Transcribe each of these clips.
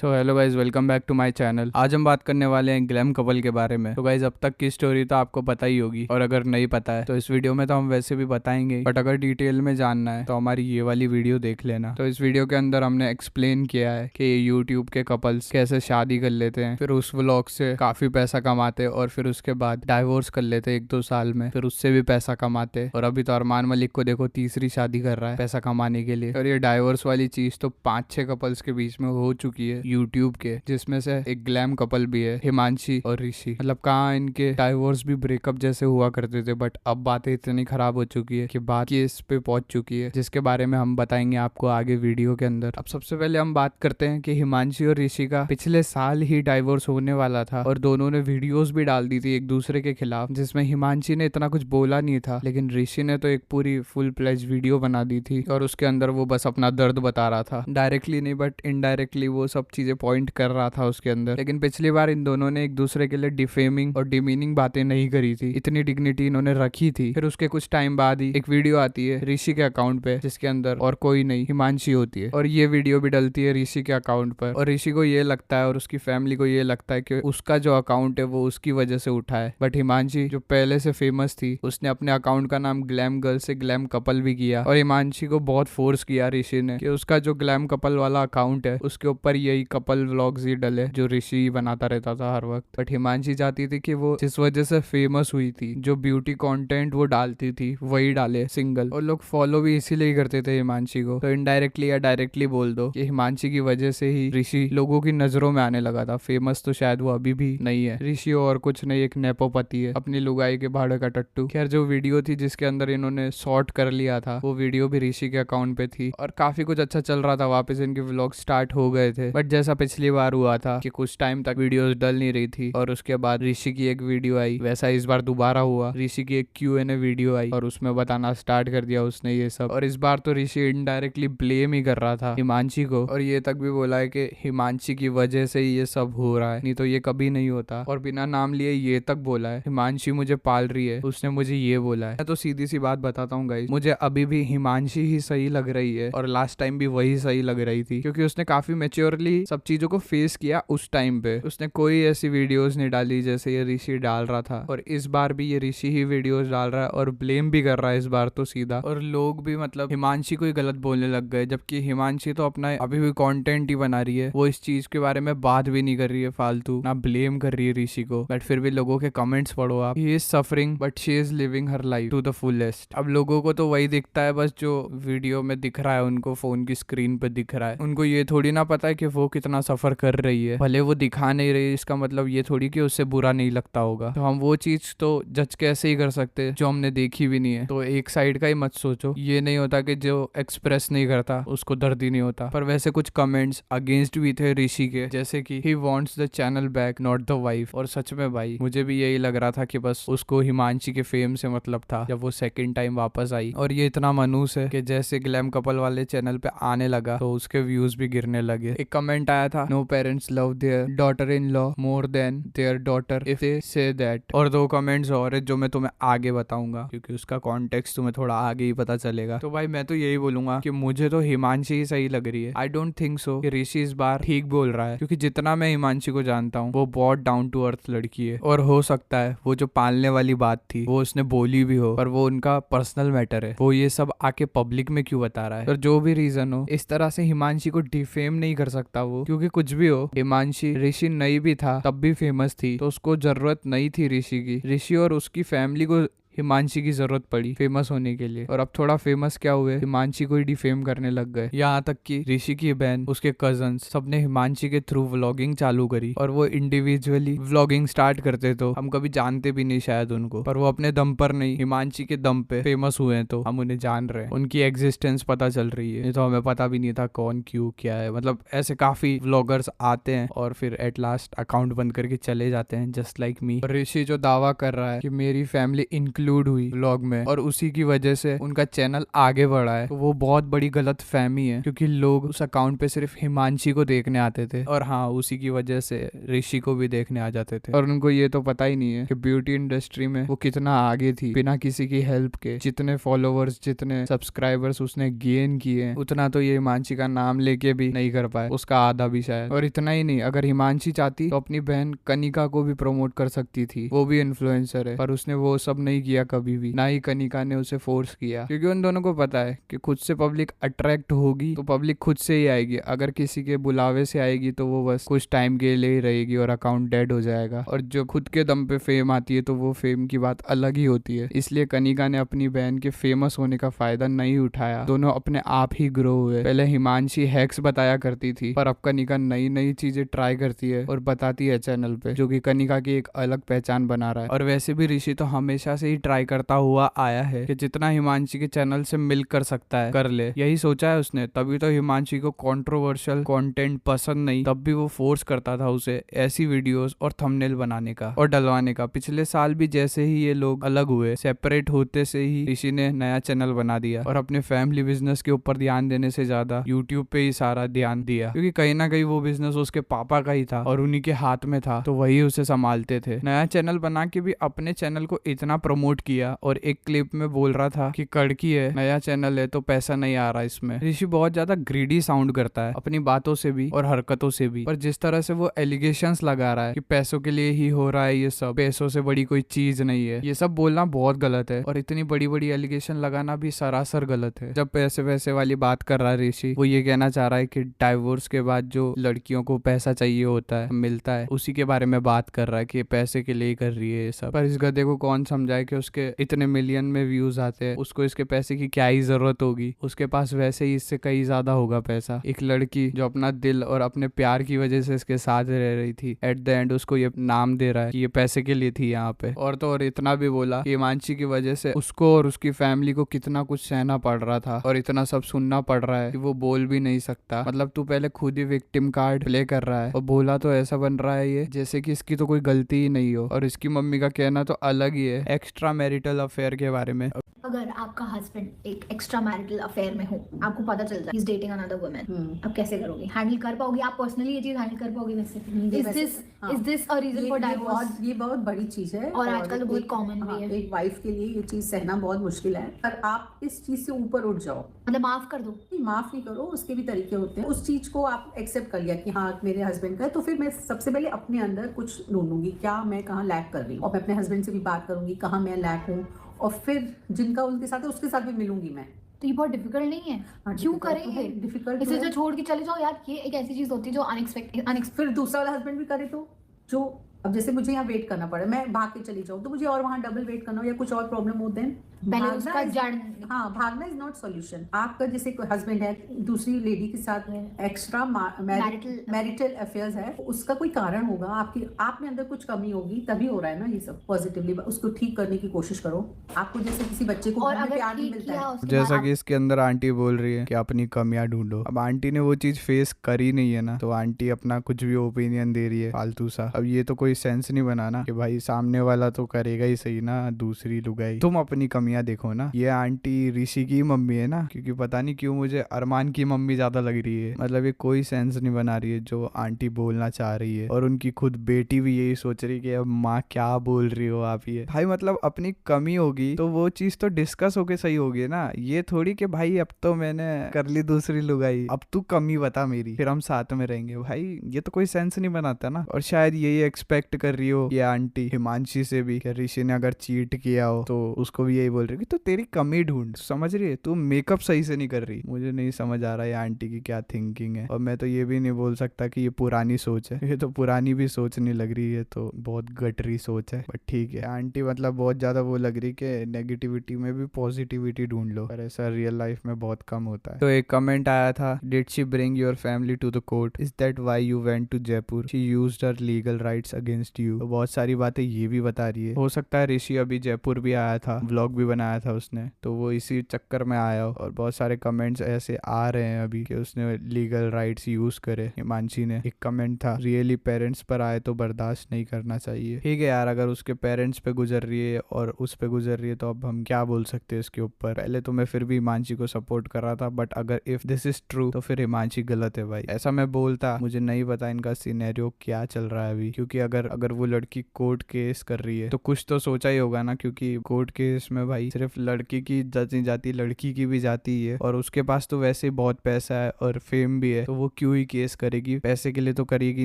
तो hello guys, welcome back to my channel. आज हम बात करने वाले हैं ग्लैम कपल के बारे में। तो गाइज, अब तक की स्टोरी तो आपको पता ही होगी, और अगर नहीं पता है तो इस वीडियो में तो हम वैसे भी बताएंगे, बट अगर डिटेल में जानना है तो हमारी ये वाली वीडियो देख लेना। तो इस वीडियो के अंदर हमने एक्सप्लेन किया है कि ये यूट्यूब के कपल्स कैसे शादी कर लेते हैं, फिर उस व्लॉग से काफी पैसा कमाते हैं, और फिर उसके बाद डाइवोर्स कर लेते हैं 1-2 साल में, फिर उससे भी पैसा कमाते। और अभी तो अरमान मलिक को देखो, तीसरी शादी कर रहा है पैसा कमाने के लिए। और ये डाइवोर्स वाली चीज तो 5-6 कपल्स के बीच में हो चुकी है यूट्यूब के, जिसमें से एक ग्लैम कपल भी है, हिमांशी और ऋषि। मतलब कहाँ इनके डाइवोर्स भी ब्रेकअप जैसे हुआ करते थे, बट अब बातें इतनी खराब हो चुकी है कि बात केस पे पहुंच चुकी है, जिसके बारे में हम बताएंगे आपको आगे वीडियो के अंदर। अब सबसे पहले हम बात करते हैं कि हिमांशी और ऋषि का पिछले साल ही डाइवोर्स होने वाला था, और दोनों ने वीडियोस भी डाल दी थी एक दूसरे के खिलाफ, जिसमें हिमांशी ने इतना कुछ बोला नहीं था, लेकिन ऋषि ने तो एक पूरी फुल प्लेज वीडियो बना दी थी, और उसके अंदर वो बस अपना दर्द बता रहा था। डायरेक्टली नहीं, बट इनडायरेक्टली वो सब चीजें पॉइंट कर रहा था उसके अंदर। लेकिन पिछली बार इन दोनों ने एक दूसरे के लिए डिफेमिंग और डिमीनिंग बातें नहीं करी थी, इतनी डिग्निटी इन्होंने रखी थी। फिर उसके कुछ टाइम बाद ही एक वीडियो आती है ऋषि के अकाउंट पे, जिसके अंदर और कोई नहीं हिमांशी होती है, और ये वीडियो भी डलती है ऋषि के अकाउंट पर। और ऋषि को ये लगता है और उसकी फैमिली को ये लगता है कि उसका जो अकाउंट है वो उसकी वजह से उठा है, बट हिमांशी जो पहले से फेमस थी, उसने अपने अकाउंट का नाम ग्लैम गर्ल से ग्लैम कपल भी किया, और हिमांशी को बहुत फोर्स किया ऋषि ने कि उसका जो ग्लैम कपल वाला अकाउंट है उसके ऊपर यही कपल व्लॉग्स ही डले जो ऋषि बनाता रहता था हर वक्त। बट हिमांशी चाहती थी कि वो जिस वजह से फेमस हुई थी, जो ब्यूटी कंटेंट वो डालती थी वही डाले सिंगल, और लोग फॉलो भी इसीलिए करते थे हिमांशी को। तो इनडायरेक्टली या डायरेक्टली बोल दो कि हिमांशी की वजह से ही ऋषि लोगों की नजरों में आने लगा था। फेमस तो शायद वो अभी भी नहीं है, ऋषि और कुछ नहीं, एक नेपोपति है, अपनी लुगाई के भाड़े का टट्टू। खैर, जो वीडियो थी जिसके अंदर इन्होंने शॉर्ट कर लिया था, वो वीडियो भी ऋषि के अकाउंट पे थी, और काफी कुछ अच्छा चल रहा था, वापस इनके व्लॉग स्टार्ट हो गए थे। बट जैसा पिछली बार हुआ था कि कुछ टाइम तक वीडियोस डल नहीं रही थी, और उसके बाद ऋषि की एक वीडियो आई, वैसा इस बार दोबारा हुआ। ऋषि की एक Q&A वीडियो आई, और उसमें बताना स्टार्ट कर दिया उसने ये सब। और इस बार तो ऋषि इनडायरेक्टली ब्लेम ही कर रहा था हिमांशी को, और ये तक भी बोला है कि हिमांशी की वजह से ही ये सब हो रहा है, नहीं तो ये कभी नहीं होता। और बिना नाम लिए ये तक बोला है, हिमांशी मुझे पाल रही है, उसने मुझे ये बोला है। मैं तो सीधी सी बात बताता हूँ गाइस, मुझे अभी भी हिमांशी ही सही लग रही है, और लास्ट टाइम भी वही सही लग रही थी, क्योंकि उसने काफी मेच्योरली सब चीजों को फेस किया उस टाइम पे। उसने कोई ऐसी वीडियोस नहीं डाली जैसे ये ऋषि डाल रहा था, और इस बार भी ये ऋषि ही वीडियोस डाल रहा है, और ब्लेम भी कर रहा है इस बार तो सीधा। और लोग भी मतलब हिमांशी को ही गलत बोलने लग गए, जबकि हिमांशी तो अपना अभी भी कंटेंट ही बना रही है, वो इस चीज के बारे में बात भी नहीं कर रही है फालतू, ना ब्लेम कर रही है ऋषि को। बट फिर भी लोगों के कमेंट्स पढ़ो आप, he is suffering but she is living her life to the fullest. अब लोगों को तो वही दिखता है, बस जो वीडियो में दिख रहा है, उनको फोन की स्क्रीन पे दिख रहा है। उनको ये थोड़ी ना पता है कि वो कितना सफर कर रही है। भले वो दिखा नहीं रही, इसका मतलब ये थोड़ी कि उससे बुरा नहीं लगता होगा। तो हम वो चीज तो जज कैसे ही कर सकते जो हमने देखी भी नहीं है। तो एक साइड का ही मत सोचो, ये नहीं होता कि जो एक्सप्रेस नहीं करता उसको दर्द ही नहीं होता। पर वैसे कुछ कमेंट्स अगेंस्ट भी थे ऋषि के, जैसे कि he wants the channel back not the wife. और सच में भाई, मुझे भी यही लग रहा था कि बस उसको हिमांशी के फेम से मतलब था जब वो सेकंड टाइम वापस आई। और ये इतना मनूस है कि जैसे ग्लैम कपल वाले चैनल पे आने लगा तो उसके व्यूज भी गिरने लगे। एक कमेंट आया था, no parents love there daughter in law more than there daughter if they say that. और 2 कमेंट्स और है जो मैं तुम्हें आगे बताऊंगा, क्योंकि उसका कॉन्टेक्स्ट तुम्हें थोड़ा आगे ही पता चलेगा। तो भाई मैं तो यही बोलूंगा कि मुझे तो हिमांशी ही सही लग रही है। आई डोंट थिंक सो कि ऋषि इस बार ठीक बोल रहा है, क्योंकि जितना मैं हिमांशी को जानता हूँ वो बहुत डाउन टू अर्थ लड़की है। और हो सकता है वो जो पालने वाली बात थी वो उसने बोली भी हो, पर वो उनका पर्सनल मैटर है, वो ये सब आके पब्लिक में क्यों बता रहा है। और जो भी रीजन हो, इस तरह से हिमांशी को डिफेम नहीं कर सकता वो, क्योंकि कुछ भी हो, हिमांशी ऋषि नहीं भी था तब भी फेमस थी, तो उसको जरूरत नहीं थी ऋषि की। ऋषि और उसकी फैमिली को हिमांशी की जरूरत पड़ी फेमस होने के लिए, और अब थोड़ा फेमस क्या हुए, हिमांशी को ही डिफेम करने लग गए। यहाँ तक कि ऋषि की बहन, उसके कजन्स, सबने हिमांशी के थ्रू व्लॉगिंग चालू करी, और वो इंडिविजुअली व्लॉगिंग स्टार्ट करते तो हम कभी जानते भी नहीं शायद उनको, पर वो अपने दम पर नहीं, हिमांशी के दम पे फेमस हुए हैं, तो हम उन्हें जान रहे हैं, उनकी एग्जिस्टेंस पता चल रही है। नहीं तो हमें पता भी नहीं था कौन क्यों क्या है। मतलब ऐसे काफी व्लॉगर्स आते हैं और फिर एट लास्ट अकाउंट बंद करके चले जाते हैं, जस्ट लाइक मी। ऋषि जो दावा कर रहा है कि मेरी फैमिली इंक्लूड इंक्लूड हुई व्लॉग में और उसी की वजह से उनका चैनल आगे बढ़ा है, तो वो बहुत बड़ी गलत फहमी है, क्योंकि लोग उस अकाउंट पे सिर्फ हिमांशी को देखने आते थे और हाँ, उसी की वजह से ऋषि को भी देखने आ जाते थे। और उनको ये तो पता ही नहीं है कि ब्यूटी इंडस्ट्री में वो कितना आगे थी बिना किसी की हेल्प के। जितने फॉलोवर्स, जितने सब्सक्राइबर्स उसने गेन किए, उतना तो ये हिमांशी का नाम लेके भी नहीं कर पाए, उसका आधा भी शायद। और इतना ही नहीं, अगर हिमांशी चाहती तो अपनी बहन कनिका को भी प्रमोट कर सकती थी, वो भी इन्फ्लुएंसर है, पर उसने वो सब नहीं किया कभी भी, ना ही कनिका ने उसे फोर्स किया, क्योंकि उन दोनों को पता है कि खुद से पब्लिक अट्रैक्ट होगी तो पब्लिक खुद से ही आएगी। अगर किसी के बुलावे से आएगी तो वो बस कुछ टाइम के लिए ही रहेगी और अकाउंट डेड हो जाएगा। और जो खुद के दम पे फेम आती है तो वो फेम की बात अलग ही होती है। इसलिए कनिका ने अपनी बहन के फेमस होने का फायदा नहीं उठाया, दोनों अपने आप ही ग्रो हुए। पहले हिमांशी हैक्स बताया करती थी, पर अब कनिका नई नई चीजें ट्राई करती है और बताती है चैनल पे, जो कि कनिका की एक अलग पहचान बना रहा है। और वैसे भी ऋषि तो हमेशा से ही ट्राई करता हुआ आया है कि जितना हिमांशी के चैनल से मिल कर सकता है कर ले, यही सोचा है उसने। तभी तो हिमांशी को कंट्रोवर्शियल कंटेंट पसंद नहीं, तब भी वो फोर्स करता था उसे ऐसी वीडियोस और थंबनेल बनाने का और डलवाने का। पिछले साल भी जैसे ही ये लोग अलग हुए, सेपरेट होते से ही ऋषि ने नया चैनल बना दिया और अपने फैमिली बिजनेस के ऊपर ध्यान देने से ज्यादा यूट्यूब पे ही सारा ध्यान दिया, क्योंकि कहीं ना कहीं वो बिजनेस उसके पापा का ही था और उन्हीं के हाथ में था, तो वही उसे संभालते थे। नया चैनल बना के भी अपने चैनल को इतना प्रमोट किया और एक क्लिप में बोल रहा था कि कड़की है, नया चैनल है तो पैसा नहीं आ रहा इसमें। ऋषि बहुत ज्यादा ग्रीडी साउंड करता है अपनी बातों से भी और हरकतों से भी, पर जिस तरह से वो एलिगेशंस लगा रहा है कि पैसों के लिए ही हो रहा है ये सब, पैसों से बड़ी कोई चीज नहीं है, ये सब बोलना बहुत गलत है। और इतनी बड़ी बड़ी एलिगेशन लगाना भी सरासर गलत है। जब पैसे वैसे वाली बात कर रहा है ऋषि, वो ये कहना चाह रहा है कि डाइवोर्स के बाद जो लड़कियों को पैसा चाहिए होता है, मिलता है, उसी के बारे में बात कर रहा है कि पैसे के लिए ही कर रही है ये सब। पर इस गधे को कौन समझाए कि उसके इतने मिलियन में व्यूज आते हैं, उसको इसके पैसे की क्या ही जरूरत होगी, उसके पास वैसे ही इससे कहीं ज्यादा होगा पैसा। एक लड़की जो अपना दिल और अपने प्यार की वजह से इसके साथ रह रही थी, एट द एंड उसको ये नाम दे रहा है कि ये पैसे के लिए थी यहाँ पे। और तो और इतना भी बोला कि हिमांशी की वजह से उसको और उसकी फैमिली को कितना कुछ सहना पड़ रहा था और इतना सब सुनना पड़ रहा है कि वो बोल भी नहीं सकता। मतलब तू पहले खुद ही विक्टिम कार्ड प्ले कर रहा है और बोला तो ऐसा बन रहा है ये जैसे कि इसकी तो कोई गलती ही नहीं हो। और इसकी मम्मी का कहना तो अलग ही है एक्स्ट्रा मैरिटल अफेयर के बारे में। अगर आपका हस्बैंड एक एक्स्ट्रा मैरिटल अफेयर में हो, आपको पता चल जाए he is dating another woman, अब कैसे करोगे? हैंडल कर पाओगे आप पर्सनली ये चीज हैंडल कर पाओगे? वैसे is this a reason for divorce? ये बहुत बड़ी चीज है और आजकल तो बहुत कॉमन भी है। एक वाइफ के लिए ये चीज सहना बहुत मुश्किल है, पर आप इस चीज से ऊपर उठ जाओ, मतलब माफ कर दो। नहीं, माफ नहीं करो, उसके भी तरीके होते हैं। उस चीज को आप एक्सेप्ट कर लिया कि हाँ मेरे हस्बैंड का है, तो फिर मैं सबसे पहले अपने अंदर कुछ ढूंढूंगी, क्या मैं कहाँ लैक कर रही हूँ, और मैं अपने हस्बैंड से भी बात करूंगी कहाँ मैं लैक हूँ, और फिर जिनका उनके साथ है उसके साथ भी मिलूंगी मैं। तो ये बहुत डिफिकल्ट नहीं है? क्यों करेंगे डिफिकल्ट? इसे जो छोड़ के चले जाओ यार, ये एक ऐसी चीज होती है जो अनएक्सपेक्टेड। फिर दूसरा वाला हस्बैंड भी करे तो, जो अब जैसे मुझे यहाँ वेट करना पड़े, मैं भाग के चली जाऊँ तो मुझे और वहाँ डबल वेट करना हो या कुछ और प्रॉब्लम हो, देन पहले उसका जड़। हाँ, भागना इज नॉट सॉल्यूशन। आपका जैसे कोई हस्बैंड है दूसरी लेडी के साथ एक्स्ट्रा मैरिटल अफेयर्स है, उसका कोई कारण होगा, आपकी आप में अंदर कुछ कमी होगी, तभी हो रहा है ना ये सब। पॉजिटिवली उसको ठीक करने की कोशिश करो। आपको जैसे किसी बच्चे को प्यार नहीं मिलता है, जैसा कि इसके अंदर आंटी बोल रही है कि अपनी कमियां ढूंढो। अब आंटी ने वो चीज फेस करी नहीं है ना, तो आंटी अपना कुछ भी ओपिनियन दे रही है फालतू सा। अब ये तो कोई सेंस नहीं बनाना कि भाई सामने वाला तो करेगा ही सही ना, दूसरी लुगाई, तुम अपनी कमियां देखो ना। ये आंटी ऋषि की मम्मी है ना, क्योंकि पता नहीं क्यों मुझे अरमान की मम्मी ज्यादा लग रही है। मतलब ये कोई सेंस नहीं बना रही है जो आंटी बोलना चाह रही है, और उनकी खुद बेटी भी यही सोच रही है कि अब माँ क्या बोल रही हो आप। ये भाई मतलब अपनी कमी होगी तो वो चीज तो डिस्कस होके सही होगी ना, ये थोड़ी कि भाई अब तो मैंने कर ली दूसरी लुगाई, अब तू कमी बता मेरी, फिर हम साथ में रहेंगे। भाई ये तो कोई सेंस नहीं बनाता ना। और शायद यही एक्सपेक्ट कर रही हो ये आंटी हिमांशी से भी कि ऋषि ने अगर चीट किया हो तो उसको भी यही बोल रही है कि तो तेरी कमी ढूंढ, समझ रही है, तू मेकअप सही से नहीं कर रही। मुझे नहीं समझ आ रहा है आंटी की क्या थिंकिंग है। और मैं तो ये भी नहीं बोल सकता कि ये पुरानी सोच है, ये तो पुरानी भी सोच नहीं लग रही है, तो बहुत गटरी सोच है। बट ठीक है, आंटी मतलब बहुत ज्यादा वो लग रही कि नेगेटिविटी में भी पॉजिटिविटी ढूंढ लो, पर ऐसा रियल लाइफ में बहुत कम होता है। तो एक कमेंट आया था, did she bring your family to the court, is that why you went to Jaipur, she used her legal rights against you. तो बहुत सारी बातें ये भी बता रही है। हो सकता है ऋषि अभी जयपुर भी आया था, व्लॉग भी बनाया था उसने, तो वो इसी चक्कर में आया हो। और बहुत सारे कमेंट्स ऐसे आ रहे हैं अभी कि उसने लीगल राइट्स यूज करे। हिमांशी ने एक कमेंट था, रियली पेरेंट्स पर आए तो बर्दाश्त नहीं करना चाहिए। ठीक है यार, अगर उसके पेरेंट्स पे गुजर रही है और उस पे गुजर रही है तो अब हम क्या बोल सकते हैं इसके ऊपर। पहले तो मैं फिर भी हिमांशी को सपोर्ट कर रहा था, बट अगर इफ दिस इज ट्रू तो फिर हिमांशी गलत है भाई। ऐसा मैं बोलता, मुझे नहीं पता इनका सिनेरियो क्या चल रहा है अभी, क्योंकि अगर वो लड़की कोर्ट केस कर रही है तो कुछ तो सोचा ही होगा ना, क्योंकि कोर्ट केस में भाई सिर्फ लड़की की इज्जत नहीं जाती, लड़की की भी जाती है। और उसके पास तो वैसे ही बहुत पैसा है और फेम भी है, तो वो क्यों ही केस करेगी, पैसे के लिए तो करेगी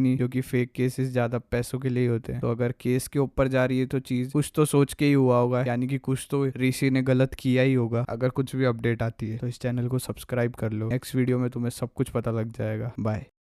नहीं, क्योंकि फेक केसेस ज्यादा पैसों के लिए होते हैं। तो अगर केस के ऊपर जा रही है तो चीज कुछ तो सोच के ही हुआ होगा, यानी कि कुछ तो ऋषि ने गलत किया ही होगा। अगर कुछ भी अपडेट आती है तो इस चैनल को सब्सक्राइब कर लो, नेक्स्ट वीडियो में तुम्हें सब कुछ पता लग जाएगा। बाय।